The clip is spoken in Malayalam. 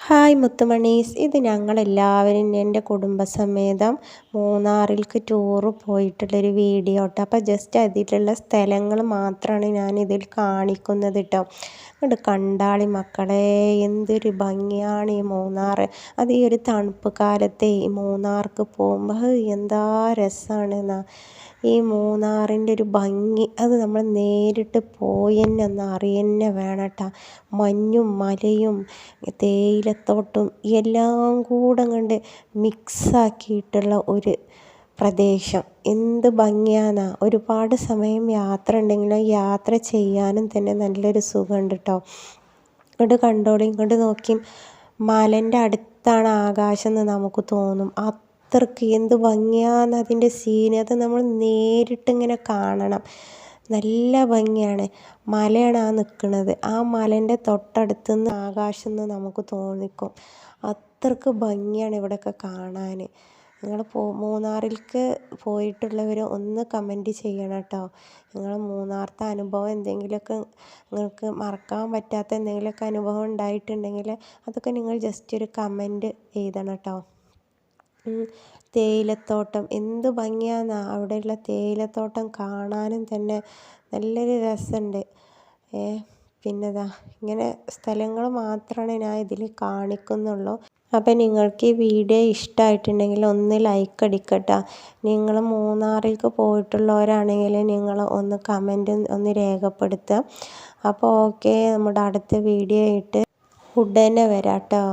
ഹായ് മുത്തുമണീസ്, ഇത് ഞങ്ങളെല്ലാവരും എൻ്റെ കുടുംബസമേതം മൂന്നാറിലേക്ക് ടൂറ് പോയിട്ടുള്ളൊരു വീഡിയോ കേട്ടോ. അപ്പോൾ ജസ്റ്റ് അതിലുള്ള സ്ഥലങ്ങൾ മാത്രമാണ് ഞാനിതിൽ കാണിക്കുന്നത് കേട്ടോ. അങ്ങോട്ട് കണ്ടാളി മക്കളെ, എന്തൊരു ഭംഗിയാണ് ഈ മൂന്നാർ. അത് ഈ ഒരു തണുപ്പ് കാലത്തെ ഈ മൂന്നാർക്ക് പോകുമ്പോൾ എന്താ രസമാണ്. ഈ മൂന്നാറിൻ്റെ ഒരു ഭംഗി അത് നമ്മൾ നേരിട്ട് പോയി തന്നെ ഒന്ന് അറിയുന്നെ വേണം കേട്ടോ. മഞ്ഞും മലയും തേയിലത്തോട്ടും എല്ലാം കൂടെ കണ്ട് മിക്സാക്കിയിട്ടുള്ള ഒരു പ്രദേശം എന്ത് ഭംഗിയാണെന്നാ. ഒരുപാട് സമയം യാത്ര ഉണ്ടെങ്കിലും യാത്ര ചെയ്യാനും തന്നെ നല്ലൊരു സുഖമുണ്ട് കേട്ടോ. ഇങ്ങോട്ട് കണ്ടോളി, ഇങ്ങോട്ട് നോക്കി, മലേൻ്റെ അടുത്താണ് ആകാശം എന്ന് നമുക്ക് തോന്നും. അത്രയ്ക്ക് എന്ത് ഭംഗിയാന്ന് അതിൻ്റെ സീൻ. അത് നമ്മൾ നേരിട്ടിങ്ങനെ കാണണം. നല്ല ഭംഗിയാണ്. മലയാണ് ആ നിൽക്കുന്നത്. ആ മലേൻ്റെ തൊട്ടടുത്തുനിന്ന് ആകാശം എന്ന് നമുക്ക് തോന്നിക്കും. അത്രയ്ക്ക് ഭംഗിയാണ് ഇവിടെയൊക്കെ കാണാൻ. നിങ്ങൾ മൂന്നാറിലേക്ക് പോയിട്ടുള്ളവർ ഒന്ന് കമൻറ്റ് ചെയ്യണം കേട്ടോ. നിങ്ങൾ മൂന്നാറത്തെ അനുഭവം എന്തെങ്കിലുമൊക്കെ നിങ്ങൾക്ക് മറക്കാൻ പറ്റാത്ത എന്തെങ്കിലുമൊക്കെ അനുഭവം ഉണ്ടായിട്ടുണ്ടെങ്കിൽ അതൊക്കെ നിങ്ങൾ ജസ്റ്റ് ഒരു കമൻറ്റ് എഴുതണം കേട്ടോ. തേയിലത്തോട്ടം എന്ത് ഭംഗിയാണെന്നാ. അവിടെയുള്ള തേയിലത്തോട്ടം കാണാനും തന്നെ നല്ലൊരു രസമുണ്ട്. പിന്നെ ഇങ്ങനെ സ്ഥലങ്ങൾ മാത്രമാണ് ഞാൻ ഇതിൽ കാണിക്കുന്നുള്ളൂ. അപ്പം നിങ്ങൾക്ക് ഈ വീഡിയോ ഇഷ്ടമായിട്ടുണ്ടെങ്കിൽ ഒന്ന് ലൈക്ക് അടിക്കട്ടോ. നിങ്ങൾ മൂന്നാറിലേക്ക് പോയിട്ടുള്ളവരാണെങ്കിൽ നിങ്ങൾ ഒന്ന് കമൻറ്റ് ഒന്ന് രേഖപ്പെടുത്തുക. അപ്പോൾ ഓക്കെ, നമ്മുടെ അടുത്ത വീഡിയോ ആയിട്ട് ഉടനെ വരാം കേട്ടോ.